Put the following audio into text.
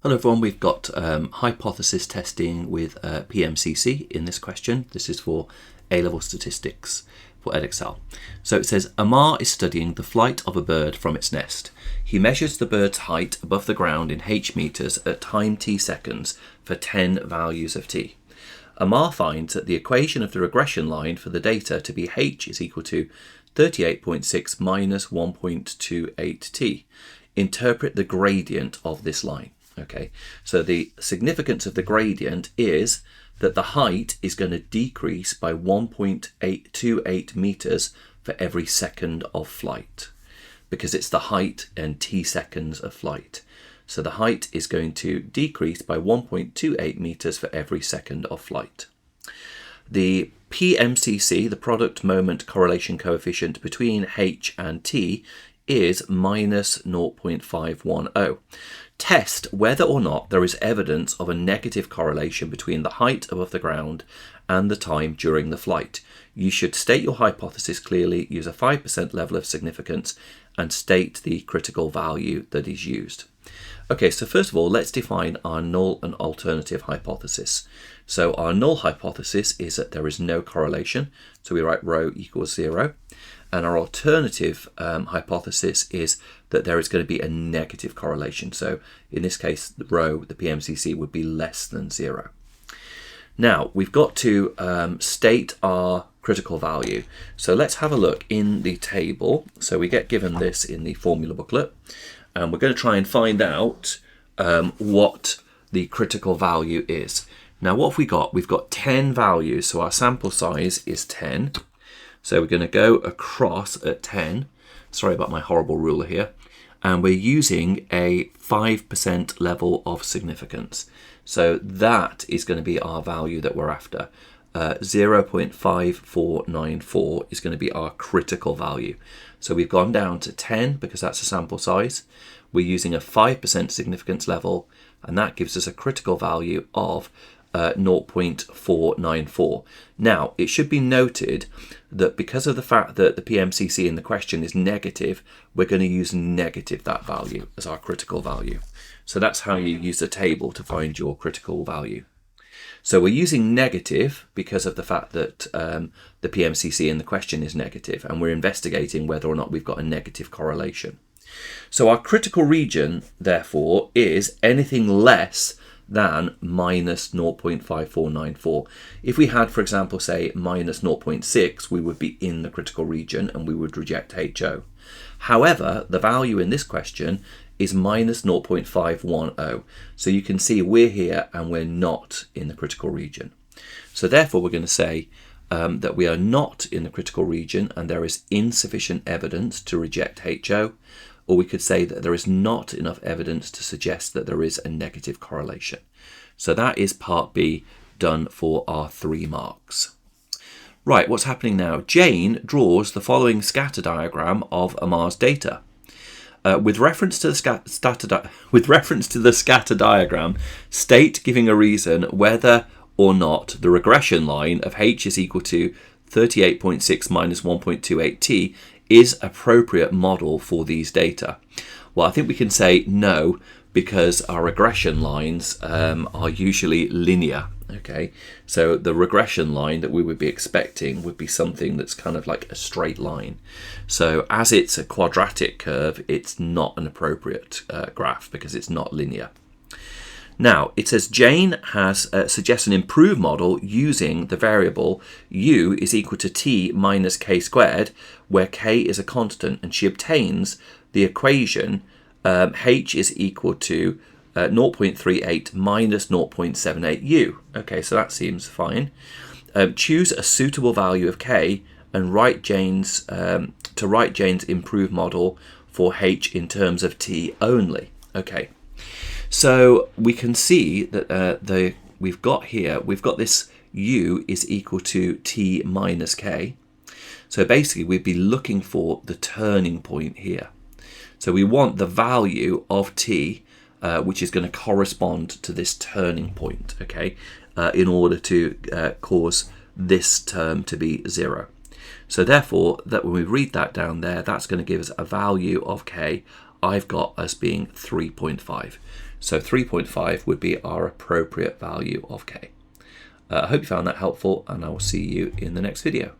Hello everyone, we've got hypothesis testing with PMCC in this question. This is for A-level statistics for Edexcel. So it says, Amar is studying the flight of a bird from its nest. He measures the bird's height above the ground in h meters at time t seconds for 10 values of t. Amar finds that the equation of the regression line for the data to be h is equal to 38.6 minus 1.28t. Interpret the gradient of this line. Okay, so the significance of the gradient is that the height is going to decrease by 1.828 meters for every second of flight, because it's the height and t seconds of flight. So the height is going to decrease by 1.28 meters for every second of flight. The PMCC, the product moment correlation coefficient between h and t, is minus 0.510. Test whether or not there is evidence of a negative correlation between the height above the ground and the time during the flight. You should state your hypothesis clearly, use a 5% level of significance, and state the critical value that is used. Okay, so first of all, let's define our null and alternative hypothesis. So our null hypothesis is that there is no correlation, so we write rho equals 0. And our alternative hypothesis is that there is going to be a negative correlation. So in this case, the rho, the PMCC, would be less than 0. Now, we've got to state our critical value. So let's have a look in the table. So we get given this in the formula booklet, and we're going to try and find out what the critical value is. Now, what have we got? We've got 10 values, so our sample size is 10. So we're going to go across at 10. Sorry about my horrible ruler here. And we're using a 5% level of significance. So that is going to be our value that we're after. 0.5494 is going to be our critical value. So we've gone down to 10 because that's a sample size. We're using a 5% significance level, and that gives us a critical value of 0.494. Now, it should be noted that because of the fact that the PMCC in the question is negative, we're going to use negative that value as our critical value. So that's how you use the table to find your critical value. So we're using negative because of the fact that the PMCC in the question is negative, and we're investigating whether or not we've got a negative correlation. So our critical region, therefore, is anything less than minus 0.5494. If we had, for example, say minus 0.6, we would be in the critical region and we would reject HO. However, the value in this question is minus 0.510. So you can see we're here and we're not in the critical region. So therefore, we're going to say that we are not in the critical region and there is insufficient evidence to reject HO. Or we could say that there is not enough evidence to suggest that there is a negative correlation. So that is part B done for our 3 marks. Right, what's happening now? Jane draws the following scatter diagram of Amar's data. With reference to the scatter diagram, state, giving a reason, whether or not the regression line of h is equal to 38.6 minus 1.28t is appropriate model for these data. Well, I think we can say no, because our regression lines are usually linear. Okay, so the regression line that we would be expecting would be something that's kind of like a straight line. So as it's a quadratic curve, it's not an appropriate graph because it's not linear. Now, it says Jane has suggests an improved model using the variable u is equal to t minus k squared, where k is a constant, and she obtains the equation h is equal to 0.38 minus 0.78u. Okay, so that seems fine. Choose a suitable value of k and write Jane's improved model for h in terms of t only. Okay. So we can see that we've got this u is equal to t minus k. So basically we'd be looking for the turning point here. So we want the value of t, which is going to correspond to this turning point, okay, in order to cause this term to be 0. So therefore, that when we read that down there, that's going to give us a value of k I've got as being 3.5. So 3.5 would be our appropriate value of k. I hope you found that helpful, and I will see you in the next video.